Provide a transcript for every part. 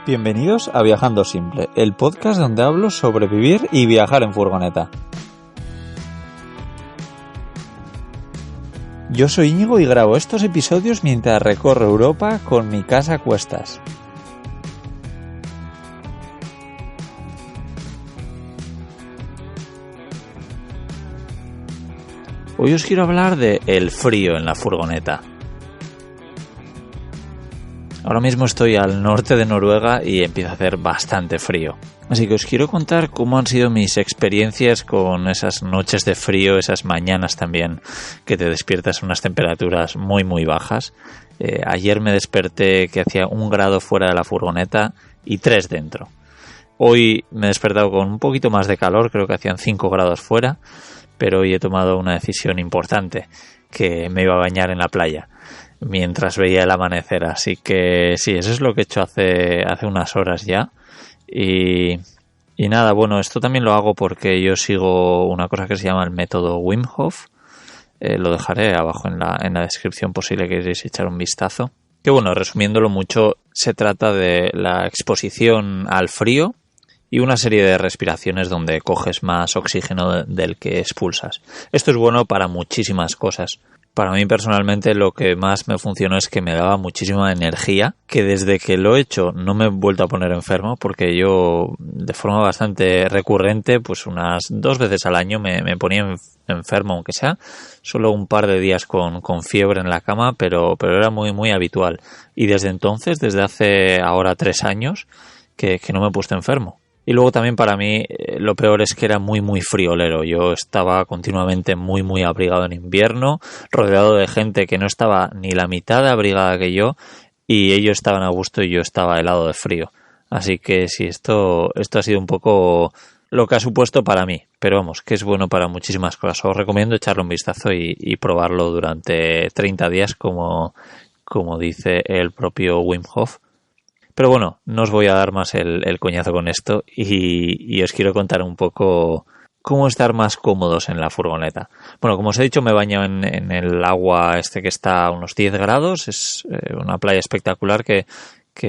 Bienvenidos a Viajando Simple, el podcast donde hablo sobre vivir y viajar en furgoneta. Yo soy Íñigo y grabo estos episodios mientras recorro Europa con mi casa a cuestas. Hoy os quiero hablar de el frío en la furgoneta. Ahora mismo estoy al norte de Noruega y empieza a hacer bastante frío. Así que os quiero contar cómo han sido mis experiencias con esas noches de frío, esas mañanas también que te despiertas a unas temperaturas muy bajas. Ayer me desperté que hacía 1 grado fuera de la furgoneta y 3 dentro. Hoy me he despertado con un poquito más de calor, creo que hacían 5 grados fuera, pero hoy he tomado una decisión importante, que me iba a bañar en la playa mientras veía el amanecer, así que sí, eso es lo que he hecho hace unas horas ya y nada, bueno, esto también lo hago porque yo sigo una cosa que se llama el método Wim Hof. Lo dejaré abajo en la descripción por si le queréis echar un vistazo, que bueno, resumiéndolo mucho, se trata de la exposición al frío y una serie de respiraciones donde coges más oxígeno del que expulsas. Esto es bueno para muchísimas cosas. Para mí personalmente lo que más me funcionó es que me daba muchísima energía, que desde que lo he hecho no me he vuelto a poner enfermo, porque yo de forma bastante recurrente, pues unas 2 veces al año me ponía enfermo, aunque sea solo un par de días con fiebre en la cama, pero era muy habitual. Y desde entonces, desde hace ahora 3 años, que no me he puesto enfermo. Y luego también para mí lo peor es que era muy friolero. Yo estaba continuamente muy abrigado en invierno, rodeado de gente que no estaba ni la mitad de abrigada que yo, y ellos estaban a gusto y yo estaba helado de frío. Así que sí, esto ha sido un poco lo que ha supuesto para mí. Pero vamos, que es bueno para muchísimas cosas. Os recomiendo echarle un vistazo y probarlo durante 30 días, como dice el propio Wim Hof. Pero bueno, no os voy a dar más el coñazo con esto y os quiero contar un poco cómo estar más cómodos en la furgoneta. Bueno, como os he dicho, me baño en el agua que está a unos 10 grados. Es una playa espectacular que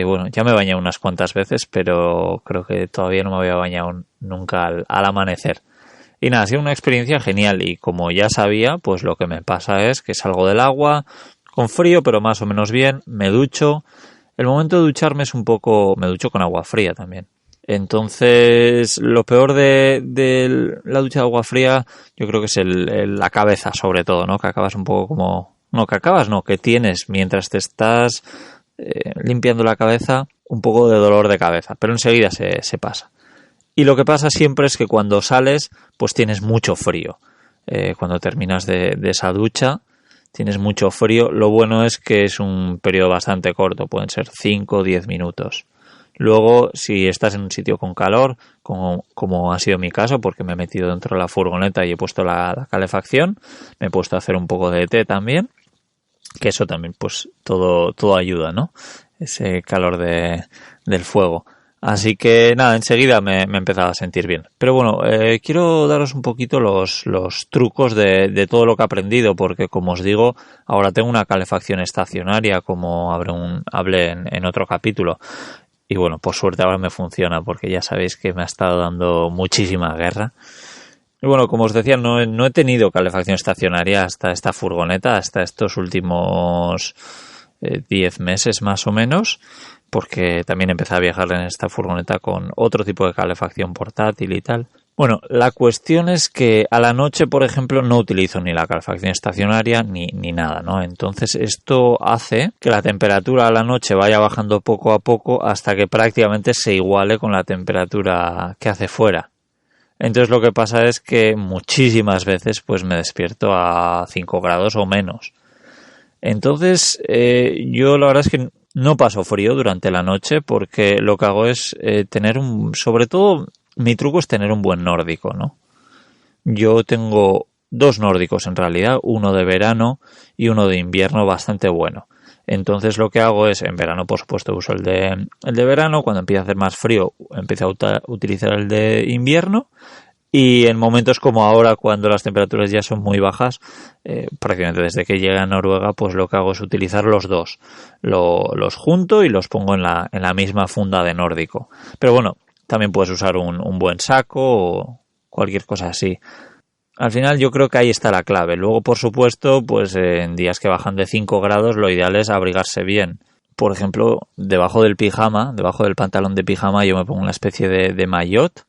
bueno, ya me he bañado unas cuantas veces, pero creo que todavía no me había bañado nunca al amanecer. Y nada, ha sido una experiencia genial y como ya sabía, pues lo que me pasa es que salgo del agua con frío, pero más o menos bien, me ducho. El momento de ducharme es me ducho con agua fría también. Entonces, lo peor de la ducha de agua fría, yo creo que es la cabeza sobre todo, ¿no? Que acabas un poco que tienes mientras te estás limpiando la cabeza un poco de dolor de cabeza, pero enseguida se pasa. Y lo que pasa siempre es que cuando sales, pues tienes mucho frío. Cuando terminas de esa ducha, tienes mucho frío. Lo bueno es que es un periodo bastante corto, pueden ser 5 o 10 minutos. Luego, si estás en un sitio con calor, como ha sido mi caso, porque me he metido dentro de la furgoneta y he puesto la calefacción, me he puesto a hacer un poco de té también, que eso también, pues todo ayuda, ¿no? Ese calor del fuego. Así que nada, enseguida me he empezado a sentir bien. Pero bueno, quiero daros un poquito los trucos de todo lo que he aprendido, porque como os digo, ahora tengo una calefacción estacionaria, como hablé en otro capítulo. Y bueno, por suerte ahora me funciona, porque ya sabéis que me ha estado dando muchísima guerra. Y bueno, como os decía, no he tenido calefacción estacionaria hasta esta furgoneta, hasta estos últimos 10 meses más o menos, porque también empecé a viajar en esta furgoneta con otro tipo de calefacción portátil y tal. Bueno, la cuestión es que a la noche, por ejemplo, no utilizo ni la calefacción estacionaria ni nada, ¿no? Entonces esto hace que la temperatura a la noche vaya bajando poco a poco hasta que prácticamente se iguale con la temperatura que hace fuera. Entonces lo que pasa es que muchísimas veces pues me despierto a 5 grados o menos. Entonces yo la verdad es que no paso frío durante la noche, porque lo que hago es sobre todo mi truco es tener un buen nórdico, ¿no? Yo tengo 2 nórdicos en realidad, uno de verano y uno de invierno bastante bueno. Entonces lo que hago es, en verano por supuesto uso el de verano, cuando empieza a hacer más frío empiezo a utilizar el de invierno Y en momentos como ahora, cuando las temperaturas ya son muy bajas, prácticamente desde que llegué a Noruega, pues lo que hago es utilizar los dos. Los junto y los pongo en la misma funda de nórdico. Pero bueno, también puedes usar un buen saco o cualquier cosa así. Al final yo creo que ahí está la clave. Luego, por supuesto, pues en días que bajan de 5 grados, lo ideal es abrigarse bien. Por ejemplo, debajo del pijama, debajo del pantalón de pijama, yo me pongo una especie de maillot.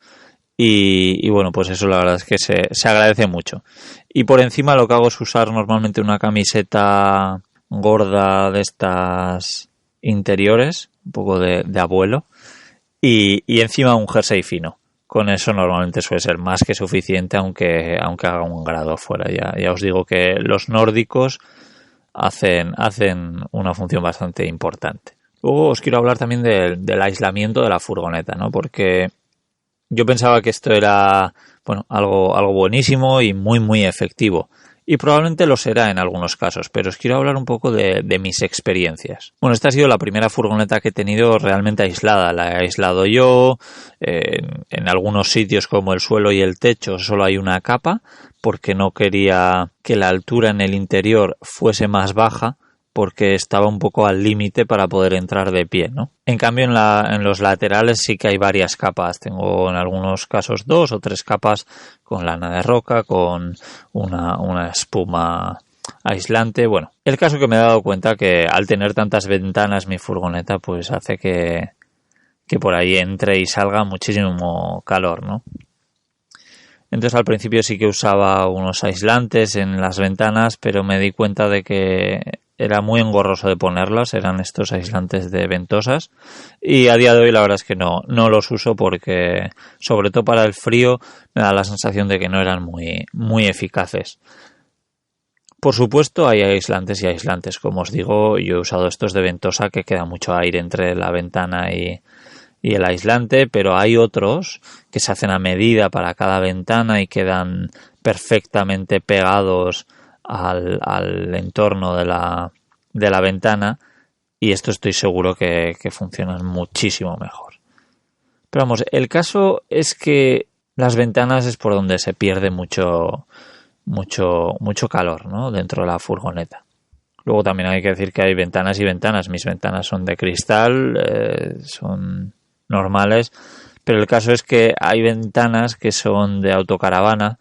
Y bueno, pues eso la verdad es que se agradece mucho. Y por encima lo que hago es usar normalmente una camiseta gorda de estas interiores, un poco de abuelo, y encima un jersey fino. Con eso normalmente suele ser más que suficiente, aunque haga 1 grado afuera. Ya os digo que los nórdicos hacen una función bastante importante. Luego os quiero hablar también del aislamiento de la furgoneta, ¿no? Porque yo pensaba que esto era, bueno, algo buenísimo y muy, muy efectivo. Y probablemente lo será en algunos casos, pero os quiero hablar un poco de mis experiencias. Bueno, esta ha sido la primera furgoneta que he tenido realmente aislada. La he aislado yo. En algunos sitios como el suelo y el techo solo hay una capa, porque no quería que la altura en el interior fuese más baja, porque estaba un poco al límite para poder entrar de pie, ¿no? En cambio, en los laterales sí que hay varias capas. Tengo en algunos casos 2 o 3 capas con lana de roca, con una espuma aislante. Bueno, el caso que me he dado cuenta que al tener tantas ventanas mi furgoneta, pues hace que por ahí entre y salga muchísimo calor, ¿no? Entonces al principio sí que usaba unos aislantes en las ventanas, pero me di cuenta de que era muy engorroso de ponerlos, eran estos aislantes de ventosas, y a día de hoy la verdad es que no los uso porque, sobre todo para el frío, me da la sensación de que no eran muy eficaces. Por supuesto hay aislantes y aislantes, como os digo, yo he usado estos de ventosa que queda mucho aire entre la ventana y el aislante, pero hay otros que se hacen a medida para cada ventana y quedan perfectamente pegados al entorno de la ventana, y esto estoy seguro que funcionan muchísimo mejor. Pero vamos, el caso es que las ventanas es por donde se pierde mucho calor, ¿no? Dentro de la furgoneta. Luego también hay que decir que hay ventanas y ventanas. Mis ventanas son de cristal, son normales, pero el caso es que hay ventanas que son de autocaravana,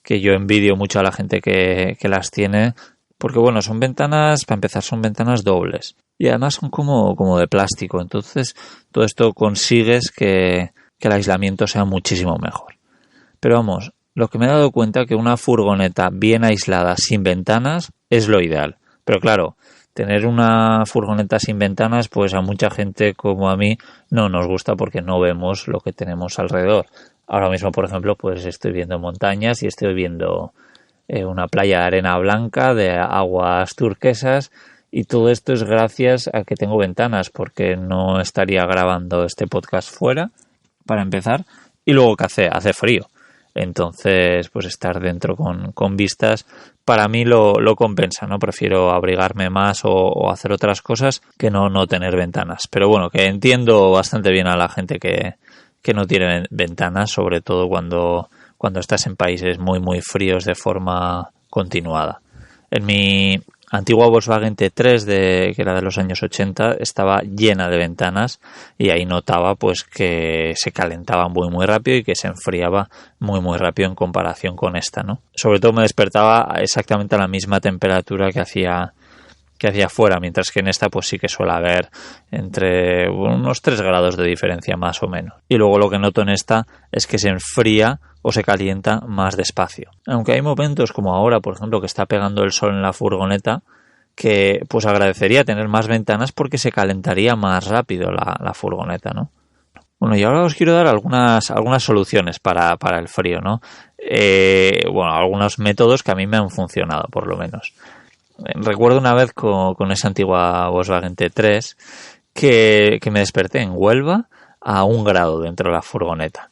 que yo envidio mucho a la gente que las tiene, porque bueno, son ventanas, para empezar, son ventanas dobles y además son como de plástico. Entonces todo esto consigues que el aislamiento sea muchísimo mejor. Pero vamos, lo que me he dado cuenta que una furgoneta bien aislada sin ventanas es lo ideal. Pero claro, tener una furgoneta sin ventanas, pues a mucha gente como a mí no nos gusta porque no vemos lo que tenemos alrededor. Ahora mismo, por ejemplo, pues estoy viendo montañas y estoy viendo una playa de arena blanca, de aguas turquesas, y todo esto es gracias a que tengo ventanas, porque no estaría grabando este podcast fuera, para empezar, y luego que hace frío. Entonces, pues estar dentro con vistas, para mí lo compensa, ¿no? Prefiero abrigarme más o hacer otras cosas que no tener ventanas. Pero bueno, que entiendo bastante bien a la gente que no tiene ventanas, sobre todo cuando estás en países muy fríos de forma continuada. En mi antigua Volkswagen T3 que era de los años 80 estaba llena de ventanas, y ahí notaba pues que se calentaba muy rápido y que se enfriaba muy rápido en comparación con esta, ¿no? Sobre todo me despertaba exactamente a la misma temperatura que hacía fuera, mientras que en esta pues sí que suele haber entre unos 3 grados de diferencia más o menos. Y luego lo que noto en esta es que se enfría o se calienta más despacio. Aunque hay momentos como ahora, por ejemplo, que está pegando el sol en la furgoneta, que pues agradecería tener más ventanas porque se calentaría más rápido la furgoneta, ¿no? Bueno, y ahora os quiero dar algunas soluciones para el frío, ¿no? Algunos métodos que a mí me han funcionado, por lo menos. Recuerdo una vez con esa antigua Volkswagen T3 que me desperté en Huelva a 1 grado dentro de la furgoneta.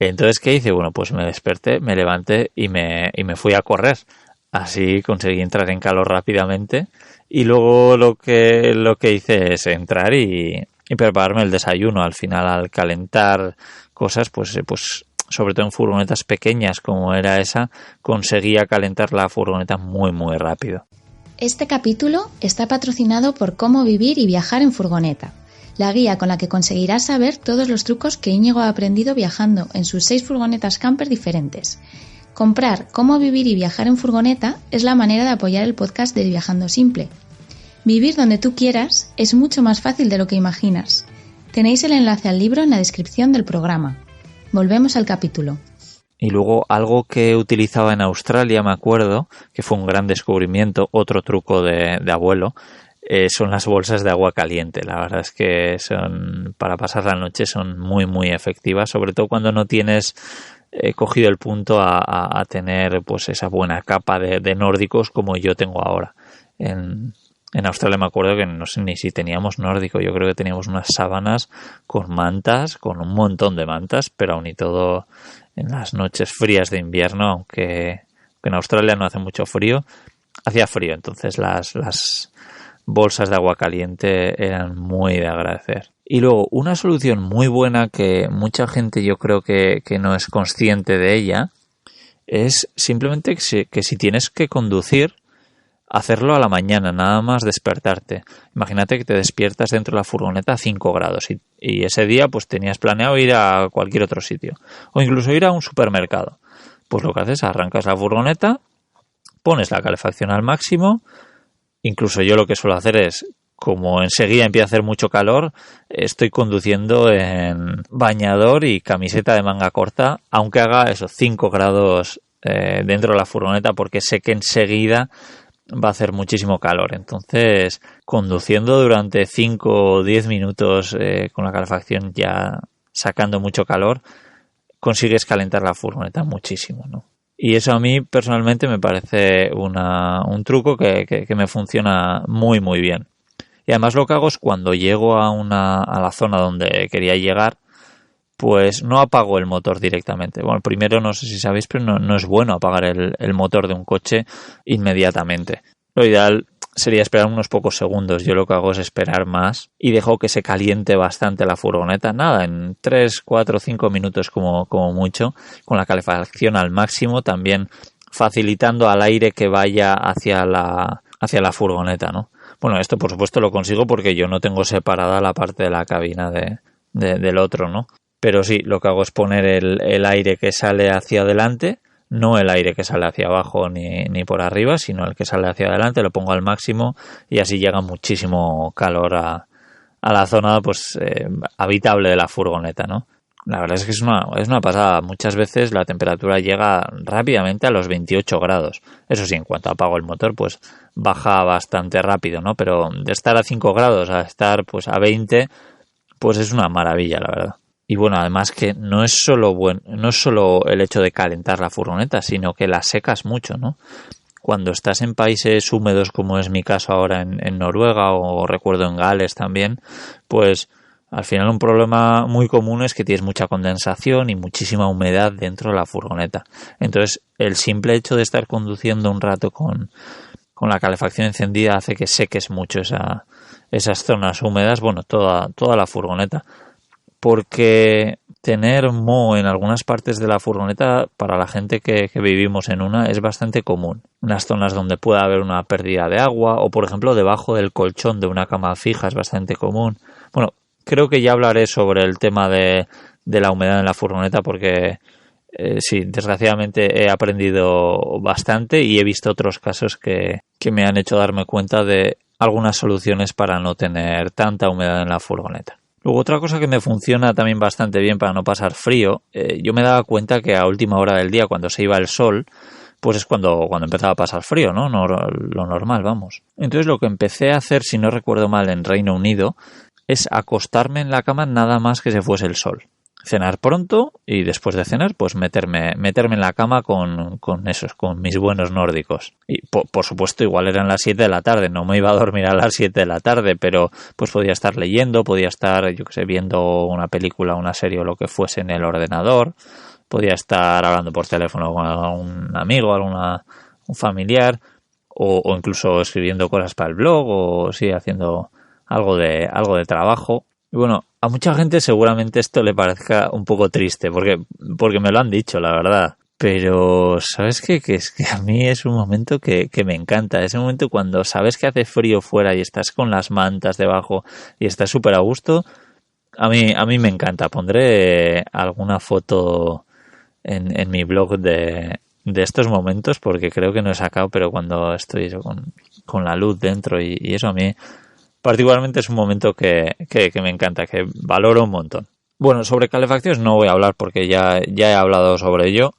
Entonces, ¿qué hice? Bueno, pues me desperté, me levanté y me fui a correr. Así conseguí entrar en calor rápidamente, y luego lo que hice es entrar y prepararme el desayuno. Al final, al calentar cosas, pues sobre todo en furgonetas pequeñas como era esa, conseguía calentar la furgoneta muy muy rápido. Este capítulo está patrocinado por Cómo vivir y viajar en furgoneta, la guía con la que conseguirás saber todos los trucos que Íñigo ha aprendido viajando en sus 6 furgonetas camper diferentes. Comprar Cómo vivir y viajar en furgoneta es la manera de apoyar el podcast de Viajando Simple. Vivir donde tú quieras es mucho más fácil de lo que imaginas. Tenéis el enlace al libro en la descripción del programa. Volvemos al capítulo. Y luego algo que utilizaba en Australia, me acuerdo, que fue un gran descubrimiento, otro truco de abuelo, son las bolsas de agua caliente. La verdad es que son, para pasar la noche son muy muy efectivas, sobre todo cuando no tienes cogido el punto a tener pues esa buena capa de nórdicos como yo tengo ahora. En Australia me acuerdo que no sé ni si teníamos nórdico, yo creo que teníamos unas sábanas con mantas, con un montón de mantas, pero aún y todo en las noches frías de invierno, aunque en Australia no hace mucho frío, hacía frío, entonces las bolsas de agua caliente eran muy de agradecer. Y luego una solución muy buena que mucha gente yo creo que no es consciente de ella es simplemente que si tienes que conducir, hacerlo a la mañana, nada más despertarte. Imagínate que te despiertas dentro de la furgoneta a 5 grados y ese día pues tenías planeado ir a cualquier otro sitio o incluso ir a un supermercado. Pues lo que haces, arrancas la furgoneta, pones la calefacción al máximo, incluso yo lo que suelo hacer es, como enseguida empieza a hacer mucho calor, estoy conduciendo en bañador y camiseta de manga corta, aunque haga esos 5 grados dentro de la furgoneta, porque sé que enseguida va a hacer muchísimo calor. Entonces, conduciendo durante 5 o 10 minutos con la calefacción ya sacando mucho calor, consigues calentar la furgoneta muchísimo, ¿no? Y eso a mí personalmente me parece un truco que me funciona muy muy bien. Y además lo que hago es cuando llego a la zona donde quería llegar, pues no apago el motor directamente. Bueno, primero no sé si sabéis, pero no es bueno apagar el motor de un coche inmediatamente. Lo ideal sería esperar unos pocos segundos. Yo lo que hago es esperar más y dejo que se caliente bastante la furgoneta. Nada, en 3, 4, 5 minutos como mucho, con la calefacción al máximo, también facilitando al aire que vaya hacia la furgoneta, ¿no? Bueno, esto por supuesto lo consigo porque yo no tengo separada la parte de la cabina del otro, ¿no? Pero sí, lo que hago es poner el aire que sale hacia adelante, no el aire que sale hacia abajo ni por arriba, sino el que sale hacia adelante, lo pongo al máximo y así llega muchísimo calor a la zona pues habitable de la furgoneta, ¿no? La verdad es que es una pasada. Muchas veces la temperatura llega rápidamente a los 28 grados. Eso sí, en cuanto apago el motor, pues baja bastante rápido, ¿no? Pero de estar a 5 grados a estar pues a 20, pues es una maravilla, la verdad. Y bueno, además que no es solo el hecho de calentar la furgoneta, sino que la secas mucho, ¿no? Cuando estás en países húmedos, como es mi caso ahora en Noruega o recuerdo en Gales también, pues al final un problema muy común es que tienes mucha condensación y muchísima humedad dentro de la furgoneta. Entonces, el simple hecho de estar conduciendo un rato con la calefacción encendida hace que seques mucho esas zonas húmedas, bueno, toda la furgoneta. Porque tener moho en algunas partes de la furgoneta, para la gente que vivimos en una, es bastante común. En las zonas donde pueda haber una pérdida de agua o, por ejemplo, debajo del colchón de una cama fija es bastante común. Bueno, creo que ya hablaré sobre el tema de la humedad en la furgoneta porque sí, desgraciadamente he aprendido bastante y he visto otros casos que me han hecho darme cuenta de algunas soluciones para no tener tanta humedad en la furgoneta. Luego otra cosa que me funciona también bastante bien para no pasar frío, yo me daba cuenta que a última hora del día, cuando se iba el sol, pues es cuando empezaba a pasar frío, ¿no? Lo normal, vamos. Entonces lo que empecé a hacer, si no recuerdo mal, en Reino Unido, es acostarme en la cama nada más que se fuese el sol. Cenar pronto y después de cenar pues meterme en la cama con mis buenos nórdicos. Y por supuesto igual eran las 7 de la tarde, no me iba a dormir a las 7 de la tarde, pero pues podía estar leyendo, podía estar, yo qué sé, viendo una película, una serie o lo que fuese en el ordenador, podía estar hablando por teléfono con algún amigo, un familiar o incluso escribiendo cosas para el blog o sí, haciendo algo de trabajo. Y bueno, A mucha gente seguramente esto le parezca un poco triste, porque me lo han dicho, la verdad. Pero, ¿sabes qué? Que es que a mí es un momento que me encanta. Es un momento cuando sabes que hace frío fuera y estás con las mantas debajo y estás súper a gusto. A mí me encanta. Pondré alguna foto en mi blog de estos momentos, porque creo que no he sacado, pero cuando estoy con la luz dentro y eso, a mí particularmente es un momento que me encanta, que valoro un montón. Bueno, sobre calefacciones no voy a hablar porque ya he hablado sobre ello.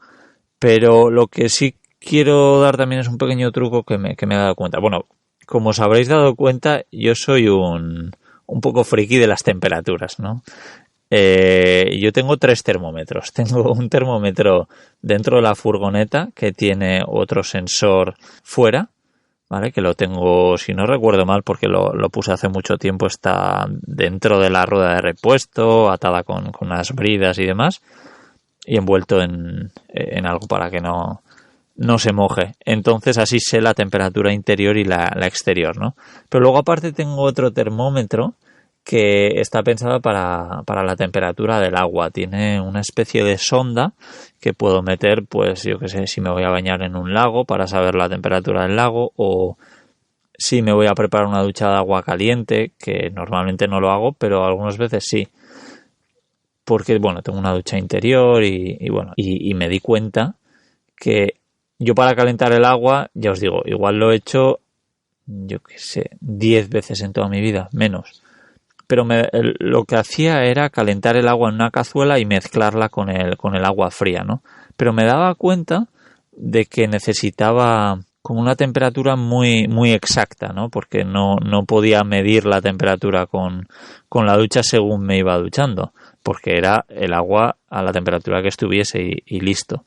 Pero lo que sí quiero dar también es un pequeño truco que me he dado cuenta. Bueno, como os habréis dado cuenta, yo soy un poco friki de las temperaturas, ¿no? Yo tengo 3 termómetros. Tengo un termómetro dentro de la furgoneta que tiene otro sensor fuera, ¿vale? Que lo tengo, si no recuerdo mal, porque lo puse hace mucho tiempo, está dentro de la rueda de repuesto, atada con unas bridas y demás, y envuelto en algo para que no se moje. Entonces así sé la temperatura interior y la exterior, ¿no? Pero luego aparte tengo otro termómetro que está pensado para la temperatura del agua. Tiene una especie de sonda que puedo meter, pues yo que sé, si me voy a bañar en un lago para saber la temperatura del lago, o si me voy a preparar una ducha de agua caliente, que normalmente no lo hago, pero algunas veces sí. Porque, bueno, tengo una ducha interior y me di cuenta que yo para calentar el agua, ya os digo, igual lo he hecho, yo qué sé, 10 veces en toda mi vida, menos. Pero lo que hacía era calentar el agua en una cazuela y mezclarla con el agua fría, ¿no? Pero me daba cuenta de que necesitaba como una temperatura muy, muy exacta, ¿no? Porque no podía medir la temperatura con la ducha según me iba duchando, porque era el agua a la temperatura que estuviese y listo.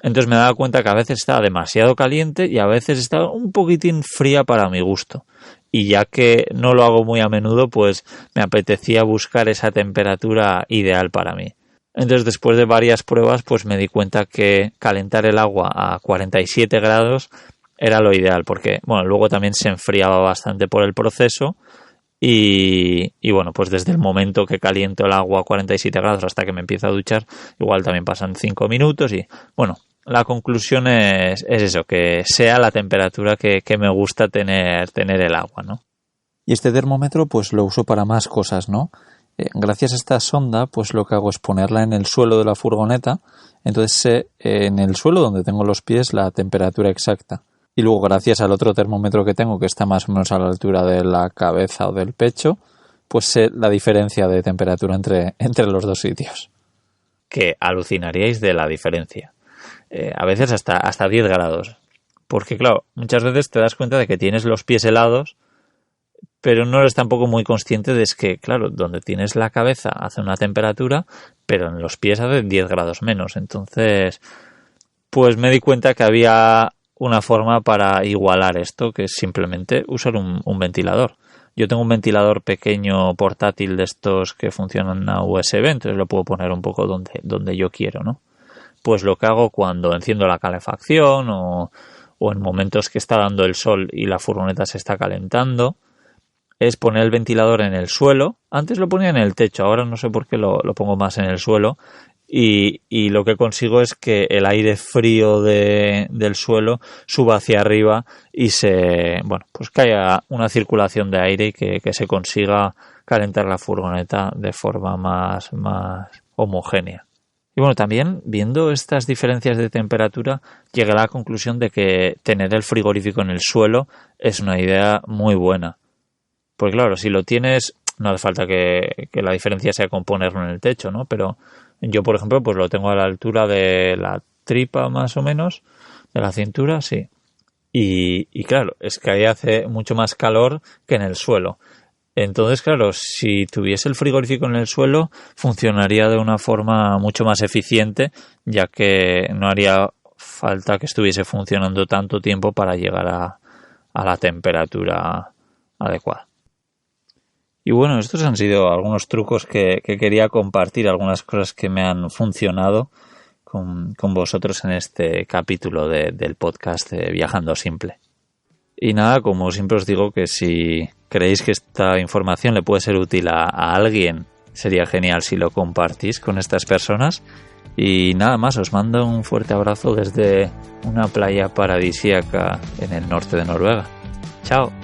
Entonces me daba cuenta que a veces estaba demasiado caliente y a veces estaba un poquitín fría para mi gusto. Y ya que no lo hago muy a menudo, pues me apetecía buscar esa temperatura ideal para mí. Entonces, después de varias pruebas, pues me di cuenta que calentar el agua a 47 grados era lo ideal, porque, bueno, luego también se enfriaba bastante por el proceso. Y bueno, pues desde el momento que caliento el agua a 47 grados hasta que me empiezo a duchar, igual también pasan 5 minutos y, bueno, la conclusión es eso, que sea la temperatura que me gusta tener el agua, ¿no? Y este termómetro pues lo uso para más cosas, ¿no? Gracias a esta sonda, pues lo que hago es ponerla en el suelo de la furgoneta, entonces sé en el suelo donde tengo los pies la temperatura exacta. Y luego, gracias al otro termómetro que tengo, que está más o menos a la altura de la cabeza o del pecho, pues sé la diferencia de temperatura entre los dos sitios. Que alucinaríais de la diferencia. A veces hasta 10 grados. Porque, claro, muchas veces te das cuenta de que tienes los pies helados, pero no eres tampoco muy consciente de que, claro, donde tienes la cabeza hace una temperatura, pero en los pies hace 10 grados menos. Entonces, pues me di cuenta que había una forma para igualar esto, que es simplemente usar un ventilador. Yo tengo un ventilador pequeño portátil de estos que funcionan a USB, entonces lo puedo poner un poco donde yo quiero, ¿no? Pues lo que hago cuando enciendo la calefacción o en momentos que está dando el sol y la furgoneta se está calentando, es poner el ventilador en el suelo. Antes lo ponía en el techo, ahora no sé por qué lo pongo más en el suelo. Y lo que consigo es que el aire frío del suelo suba hacia arriba y pues que haya una circulación de aire y que se consiga calentar la furgoneta de forma más homogénea. Y bueno, también viendo estas diferencias de temperatura, llegué a la conclusión de que tener el frigorífico en el suelo es una idea muy buena. Pues claro, si lo tienes, no hace falta que la diferencia sea con ponerlo en el techo, ¿no? Pero yo, por ejemplo, pues lo tengo a la altura de la tripa más o menos, de la cintura, sí. Y claro, es que ahí hace mucho más calor que en el suelo. Entonces, claro, si tuviese el frigorífico en el suelo, funcionaría de una forma mucho más eficiente, ya que no haría falta que estuviese funcionando tanto tiempo para llegar a la temperatura adecuada. Y bueno, estos han sido algunos trucos que quería compartir, algunas cosas que me han funcionado con vosotros en este capítulo del podcast de Viajando Simple. Y nada, como siempre os digo, que si creéis que esta información le puede ser útil a alguien, sería genial si lo compartís con estas personas. Y nada más, os mando un fuerte abrazo desde una playa paradisíaca en el norte de Noruega. Chao.